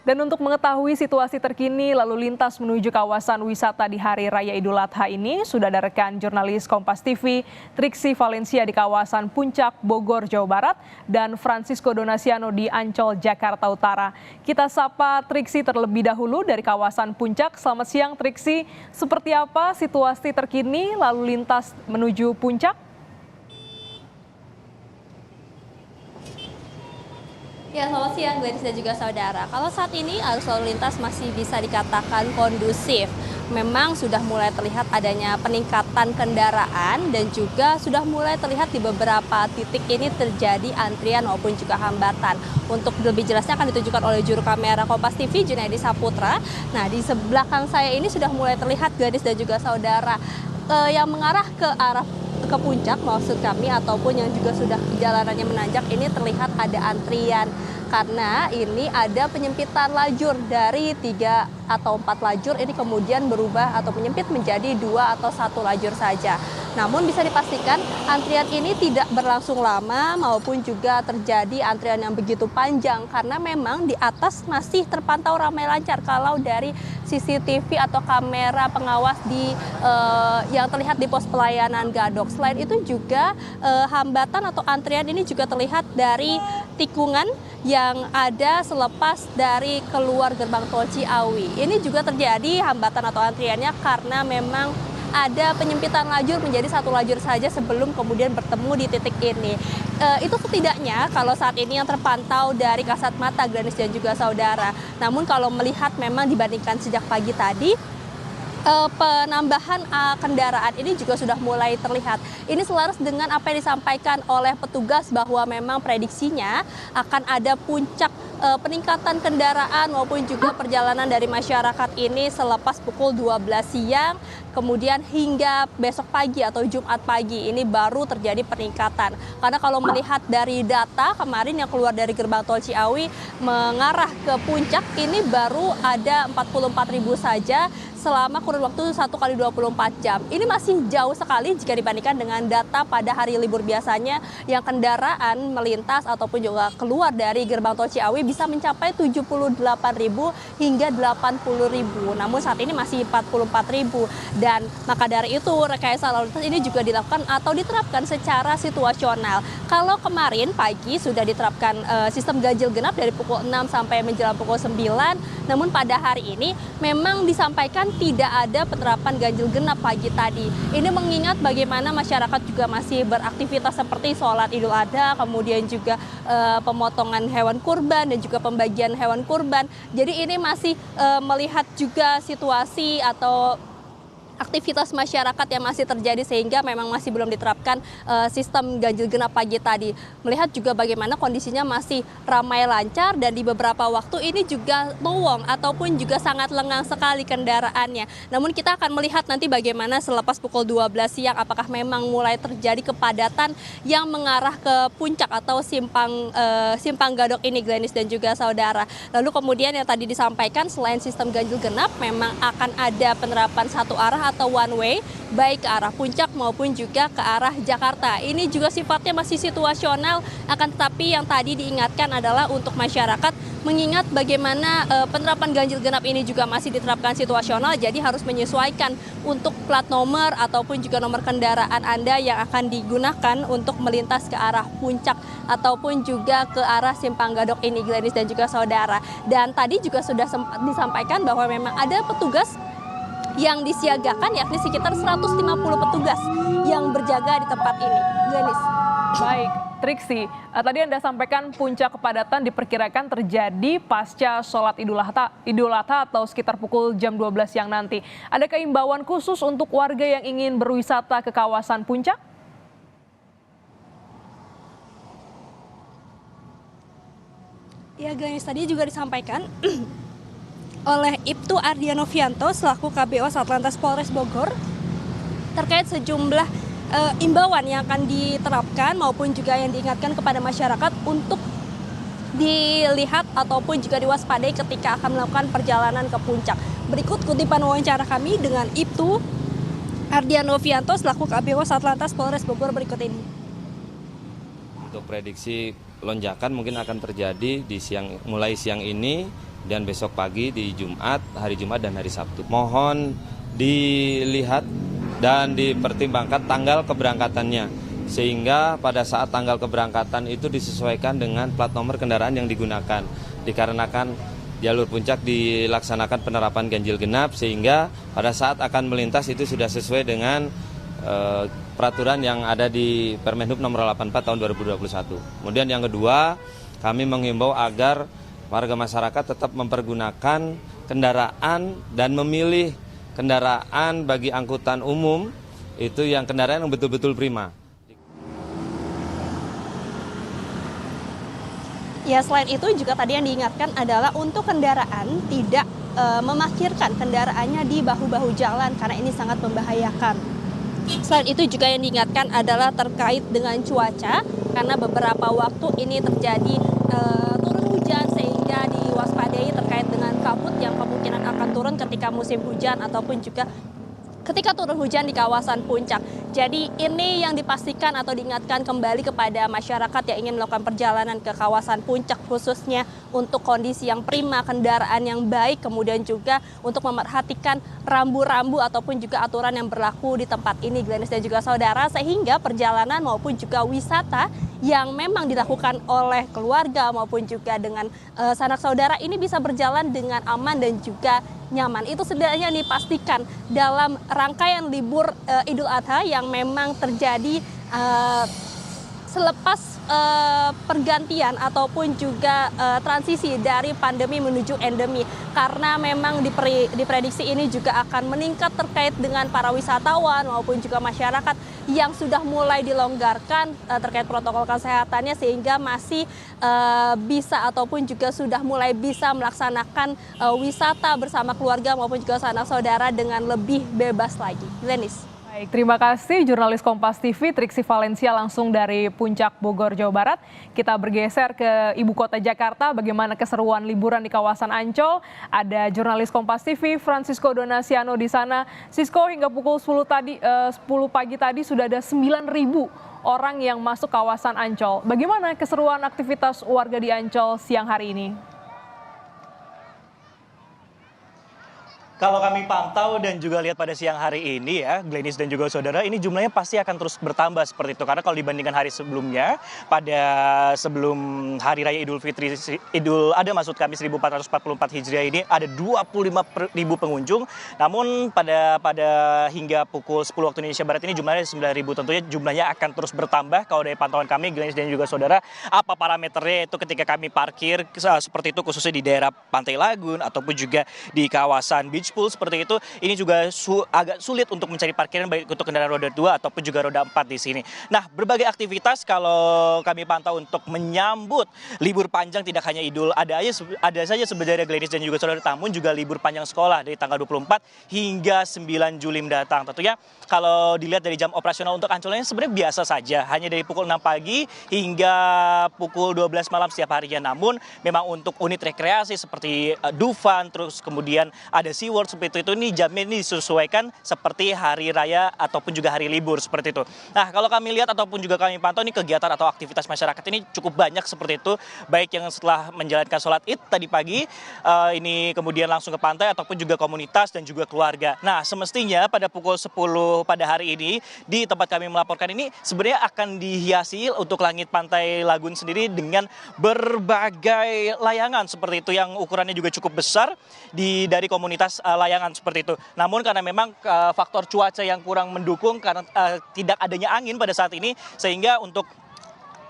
Dan untuk mengetahui situasi terkini lalu lintas menuju kawasan wisata di Hari Raya Idul Adha ini, sudah ada rekan jurnalis Kompas TV, Triksi Valencia di kawasan Puncak, Bogor, Jawa Barat, dan Francisco Donasiano di Ancol, Jakarta Utara. Kita sapa Triksi terlebih dahulu dari kawasan Puncak. Selamat siang Triksi, seperti apa situasi terkini lalu lintas menuju Puncak? Ya, selamat siang Gladys dan juga saudara. Kalau saat ini arus lalu lintas masih bisa dikatakan kondusif. Memang sudah mulai terlihat adanya peningkatan kendaraan dan juga sudah mulai terlihat di beberapa titik ini terjadi antrian maupun juga hambatan. Untuk lebih jelasnya akan ditunjukkan oleh juru kamera Kompas TV, Junaidi Saputra. Nah, di belakang saya ini sudah mulai terlihat Gladys dan juga saudara yang mengarah ke puncak maksud kami ataupun yang juga sudah jalanannya menanjak ini terlihat ada antrian karena ini ada penyempitan lajur dari 3 atau 4 lajur ini kemudian berubah atau menyempit menjadi 2 atau 1 lajur saja. Namun bisa dipastikan antrian ini tidak berlangsung lama maupun juga terjadi antrian yang begitu panjang karena memang di atas masih terpantau ramai lancar kalau dari CCTV atau kamera pengawas yang terlihat di pos pelayanan Gadok. Selain itu juga hambatan atau antrian ini juga terlihat dari tikungan yang ada selepas dari keluar gerbang tol Ciawi. Ini juga terjadi hambatan atau antriannya karena memang ada penyempitan lajur menjadi 1 lajur saja sebelum kemudian bertemu di titik ini. Itu setidaknya kalau saat ini yang terpantau dari kasat mata Gladys dan juga saudara. Namun kalau melihat memang dibandingkan sejak pagi tadi, penambahan kendaraan ini juga sudah mulai terlihat. Ini selaras dengan apa yang disampaikan oleh petugas bahwa memang prediksinya akan ada puncak peningkatan kendaraan maupun juga perjalanan dari masyarakat ini selepas pukul 12 siang, kemudian hingga besok pagi atau Jumat pagi ini baru terjadi peningkatan. Karena kalau melihat dari data kemarin yang keluar dari gerbang tol Ciawi mengarah ke puncak ini baru ada 44.000 saja selama kurun waktu 1 kali 24 jam. Ini masih jauh sekali jika dibandingkan dengan data pada hari libur biasanya yang kendaraan melintas ataupun juga keluar dari gerbang tol Ciawi bisa mencapai 78.000 hingga 80.000. Namun saat ini masih 44.000 dan maka dari itu rekayasa lalu lintas ini juga dilakukan atau diterapkan secara situasional. Kalau kemarin pagi sudah diterapkan sistem ganjil genap dari pukul 6 sampai menjelang pukul 9, namun pada hari ini memang disampaikan tidak ada penerapan ganjil genap pagi tadi. Ini mengingat bagaimana masyarakat juga masih beraktivitas seperti sholat Idul Adha, kemudian juga pemotongan hewan kurban dan juga pembagian hewan kurban. Jadi ini masih melihat juga situasi atau aktivitas masyarakat yang masih terjadi sehingga memang masih belum diterapkan sistem ganjil genap pagi tadi. Melihat juga bagaimana kondisinya masih ramai lancar dan di beberapa waktu ini juga lowong ataupun juga sangat lengang sekali kendaraannya. Namun kita akan melihat nanti bagaimana selepas pukul 12 siang apakah memang mulai terjadi kepadatan yang mengarah ke puncak atau simpang Gadok ini Gladys dan juga saudara. Lalu kemudian yang tadi disampaikan selain sistem ganjil genap memang akan ada penerapan satu arah atau one way baik ke arah puncak maupun juga ke arah Jakarta. Ini juga sifatnya masih situasional, akan tetapi yang tadi diingatkan adalah untuk masyarakat mengingat bagaimana penerapan ganjil genap ini juga masih diterapkan situasional, jadi harus menyesuaikan untuk plat nomor ataupun juga nomor kendaraan Anda yang akan digunakan untuk melintas ke arah puncak ataupun juga ke arah simpang Gadok ini Gladys dan juga saudara. Dan tadi juga sudah sempat disampaikan bahwa memang ada petugas yang disiagakan yakni sekitar 150 petugas yang berjaga di tempat ini. Gladys. Baik, Triksi, tadi Anda sampaikan puncak kepadatan diperkirakan terjadi pasca sholat Idul Adha atau sekitar pukul jam 12 siang nanti. Adakah imbauan khusus untuk warga yang ingin berwisata ke kawasan puncak? Ya Gladys, tadi juga disampaikan oleh Ibtu Ardianovianto selaku KBO Satlantas Polres Bogor terkait sejumlah imbauan yang akan diterapkan maupun juga yang diingatkan kepada masyarakat untuk dilihat ataupun juga diwaspadai ketika akan melakukan perjalanan ke puncak. Berikut kutipan wawancara kami dengan Ibtu Ardianovianto selaku KBO Satlantas Polres Bogor berikut ini. Untuk prediksi lonjakan mungkin akan terjadi di mulai siang ini Dan besok pagi di hari Jumat dan hari Sabtu. Mohon dilihat dan dipertimbangkan tanggal keberangkatannya, sehingga pada saat tanggal keberangkatan itu disesuaikan dengan plat nomor kendaraan yang digunakan. Dikarenakan jalur puncak dilaksanakan penerapan ganjil genap, sehingga pada saat akan melintas itu sudah sesuai dengan peraturan yang ada di Permenhub nomor 84 tahun 2021. Kemudian yang kedua, kami menghimbau agar warga masyarakat tetap mempergunakan kendaraan dan memilih kendaraan bagi angkutan umum, itu yang kendaraan yang betul-betul prima. Ya, selain itu juga tadi yang diingatkan adalah untuk kendaraan tidak memarkirkan kendaraannya di bahu-bahu jalan karena ini sangat membahayakan. Selain itu juga yang diingatkan adalah terkait dengan cuaca, karena beberapa waktu ini terjadi turun hujan sehingga diwaspadai terkait dengan kabut yang kemungkinan akan turun ketika musim hujan ataupun juga ketika turun hujan di kawasan puncak. Jadi ini yang dipastikan atau diingatkan kembali kepada masyarakat yang ingin melakukan perjalanan ke kawasan puncak, khususnya untuk kondisi yang prima, kendaraan yang baik, kemudian juga untuk memerhatikan rambu-rambu ataupun juga aturan yang berlaku di tempat ini, Glenis dan juga saudara, sehingga perjalanan maupun juga wisata yang memang dilakukan oleh keluarga maupun juga dengan sanak saudara ini bisa berjalan dengan aman dan juga nyaman. Itu setidaknya dipastikan dalam rangkaian libur Idul Adha yang memang terjadi selepas pergantian ataupun juga transisi dari pandemi menuju endemi, karena memang diprediksi ini juga akan meningkat terkait dengan para wisatawan maupun juga masyarakat yang sudah mulai dilonggarkan terkait protokol kesehatannya, sehingga masih bisa ataupun juga sudah mulai bisa melaksanakan wisata bersama keluarga maupun juga sanak saudara dengan lebih bebas lagi. Glenis. Baik, terima kasih jurnalis Kompas TV Triksi Valencia langsung dari Puncak Bogor, Jawa Barat. Kita bergeser ke ibu kota Jakarta, bagaimana keseruan liburan di kawasan Ancol. Ada jurnalis Kompas TV Francisco Donasiano di sana. Sisko, hingga pukul 10 pagi tadi sudah ada 9.000 orang yang masuk kawasan Ancol. Bagaimana keseruan aktivitas warga di Ancol siang hari ini? Kalau kami pantau dan juga lihat pada siang hari ini ya, Glenis dan juga saudara, ini jumlahnya pasti akan terus bertambah seperti itu. Karena kalau dibandingkan hari sebelumnya, pada sebelum Hari Raya Idul Fitri, Idul Adha maksud kami 1444 Hijriah ini ada 25.000 pengunjung. Namun pada hingga pukul 10 waktu Indonesia Barat ini jumlahnya 9.000. Tentunya jumlahnya akan terus bertambah kalau dari pantauan kami, Glenis dan juga saudara. Apa parameternya itu ketika kami parkir seperti itu, khususnya di daerah Pantai Lagun ataupun juga di kawasan Beach Pool seperti itu, ini juga agak sulit untuk mencari parkiran baik untuk kendaraan roda 2 ataupun juga roda 4 di sini. Nah, berbagai aktivitas kalau kami pantau untuk menyambut libur panjang, tidak hanya Idul Adha ada saja sebenarnya Glenis dan juga saudara, namun juga libur panjang sekolah dari tanggal 24 hingga 9 Juli mendatang. Tentunya kalau dilihat dari jam operasional untuk Ancolnya sebenarnya biasa saja, hanya dari pukul 6 pagi hingga pukul 12 malam setiap harinya. Namun memang untuk unit rekreasi seperti Dufan, terus kemudian ada SeaWorld seperti itu, ini jamnya ini disesuaikan seperti hari raya ataupun juga hari libur seperti itu. Nah, kalau kami lihat ataupun juga kami pantau, ini kegiatan atau aktivitas masyarakat ini cukup banyak seperti itu, baik yang setelah menjalankan sholat Id tadi pagi ini kemudian langsung ke pantai ataupun juga komunitas dan juga keluarga. Nah, semestinya pada pukul 10 pada hari ini di tempat kami melaporkan ini sebenarnya akan dihiasi untuk langit Pantai Lagun sendiri dengan berbagai layangan seperti itu yang ukurannya juga cukup besar dari komunitas layangan seperti itu. Namun karena memang faktor cuaca yang kurang mendukung karena tidak adanya angin pada saat ini, sehingga untuk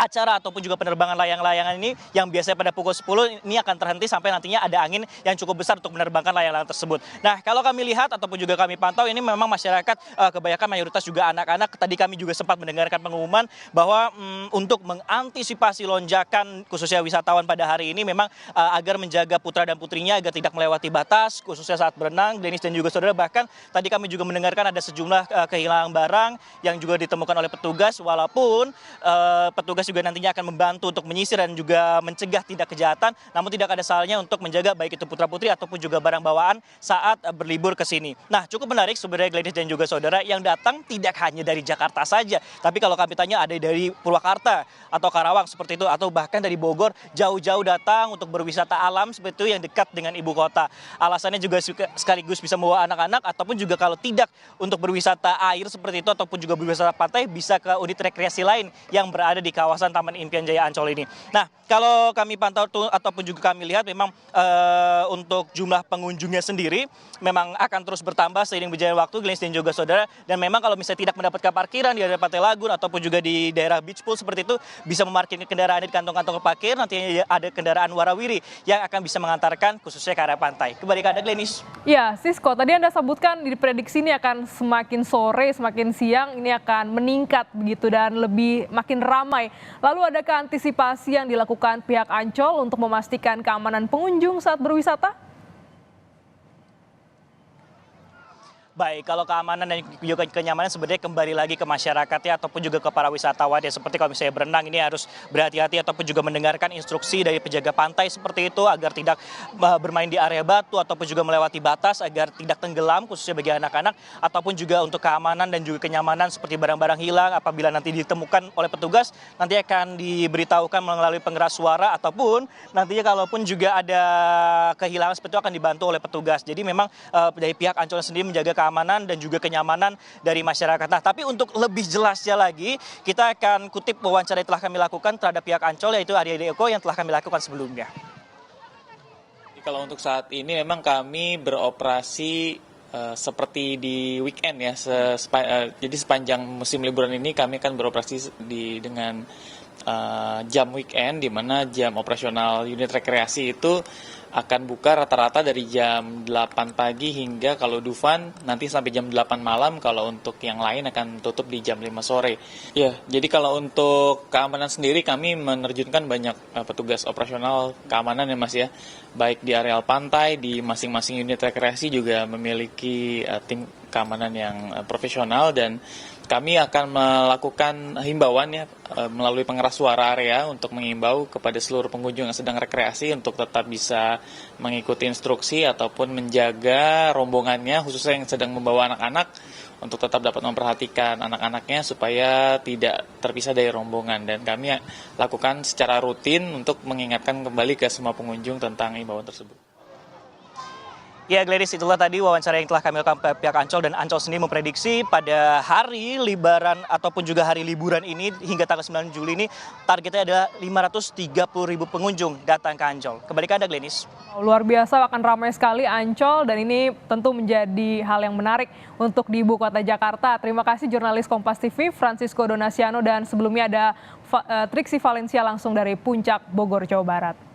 acara ataupun juga penerbangan layang-layangan ini yang biasanya pada pukul 10 ini akan terhenti sampai nantinya ada angin yang cukup besar untuk menerbangkan layang-layang tersebut. Nah, kalau kami lihat ataupun juga kami pantau, ini memang masyarakat kebanyakan mayoritas juga anak-anak. Tadi kami juga sempat mendengarkan pengumuman bahwa untuk mengantisipasi lonjakan khususnya wisatawan pada hari ini, memang agar menjaga putra dan putrinya agar tidak melewati batas khususnya saat berenang, Denis dan juga saudara. Bahkan tadi kami juga mendengarkan ada sejumlah kehilangan barang yang juga ditemukan oleh petugas, walaupun petugas juga nantinya akan membantu untuk menyisir dan juga mencegah tindak kejahatan, namun tidak ada salahnya untuk menjaga baik itu putra-putri ataupun juga barang bawaan saat berlibur ke sini. Nah, cukup menarik sebenarnya Gladys dan juga saudara, yang datang tidak hanya dari Jakarta saja, tapi kalau kami tanya ada dari Purwakarta atau Karawang seperti itu, atau bahkan dari Bogor jauh-jauh datang untuk berwisata alam seperti itu yang dekat dengan ibu kota. Alasannya juga sekaligus bisa membawa anak-anak, ataupun juga kalau tidak untuk berwisata air seperti itu ataupun juga berwisata pantai, bisa ke unit rekreasi lain yang berada di kawasan Taman Impian Jaya Ancol ini. Nah, kalau kami pantau ataupun juga kami lihat memang untuk jumlah pengunjungnya sendiri memang akan terus bertambah seiring berjalannya waktu, Gladys dan juga saudara. Dan memang kalau misalnya tidak mendapatkan parkiran di daerah Pantai Lagun ataupun juga di daerah beach pool seperti itu, bisa memarkirkan kendaraan di kantong-kantong parkir. Nantinya ada kendaraan warawiri yang akan bisa mengantarkan khususnya ke area pantai. Kembali ke Anda, Gladys. Ya, Sisko, tadi Anda sebutkan diprediksi ini akan semakin sore, semakin siang, ini akan meningkat begitu dan lebih makin ramai. Lalu adakah antisipasi yang dilakukan pihak Ancol untuk memastikan keamanan pengunjung saat berwisata? Baik, kalau keamanan dan juga kenyamanan sebenarnya kembali lagi ke masyarakat ya, ataupun juga ke para wisatawan ya. Seperti kalau misalnya berenang ini harus berhati-hati ataupun juga mendengarkan instruksi dari penjaga pantai seperti itu agar tidak bermain di area batu ataupun juga melewati batas agar tidak tenggelam khususnya bagi anak-anak, ataupun juga untuk keamanan dan juga kenyamanan seperti barang-barang hilang apabila nanti ditemukan oleh petugas nanti akan diberitahukan melalui pengeras suara, ataupun nantinya kalaupun juga ada kehilangan seperti itu akan dibantu oleh petugas. Jadi memang dari pihak Ancol sendiri menjaga keamanan dan juga kenyamanan dari masyarakat. Nah, tapi untuk lebih jelasnya lagi, kita akan kutip wawancara yang telah kami lakukan terhadap pihak Ancol, yaitu Arya Eko yang telah kami lakukan sebelumnya. Kalau untuk saat ini memang kami beroperasi seperti di weekend ya, jadi sepanjang musim liburan ini kami akan beroperasi dengan jam weekend, di mana jam operasional unit rekreasi itu akan buka rata-rata dari jam 8 pagi hingga kalau Dufan nanti sampai jam 8 malam, kalau untuk yang lain akan tutup di jam 5 sore. Ya, jadi kalau untuk keamanan sendiri kami menerjunkan banyak petugas operasional keamanan ya Mas ya. Baik di areal pantai, di masing-masing unit rekreasi juga memiliki tim keamanan yang profesional, dan kami akan melakukan himbauan ya melalui pengeras suara area untuk mengimbau kepada seluruh pengunjung yang sedang rekreasi untuk tetap bisa mengikuti instruksi ataupun menjaga rombongannya, khususnya yang sedang membawa anak-anak, untuk tetap dapat memperhatikan anak-anaknya supaya tidak terpisah dari rombongan. Dan kami lakukan secara rutin untuk mengingatkan kembali ke semua pengunjung tentang himbauan tersebut. Ya, Gladys, itulah tadi wawancara yang telah kami lakukan pihak Ancol, dan Ancol sendiri memprediksi pada hari Lebaran ataupun juga hari liburan ini hingga tanggal 9 Juli ini targetnya adalah 530.000 pengunjung datang ke Ancol. Kembali ke Anda, Gladys. Luar biasa, akan ramai sekali Ancol dan ini tentu menjadi hal yang menarik untuk di ibu kota Jakarta. Terima kasih jurnalis Kompas TV Francisco Donasiano, dan sebelumnya ada Triksi Valencia langsung dari Puncak Bogor, Jawa Barat.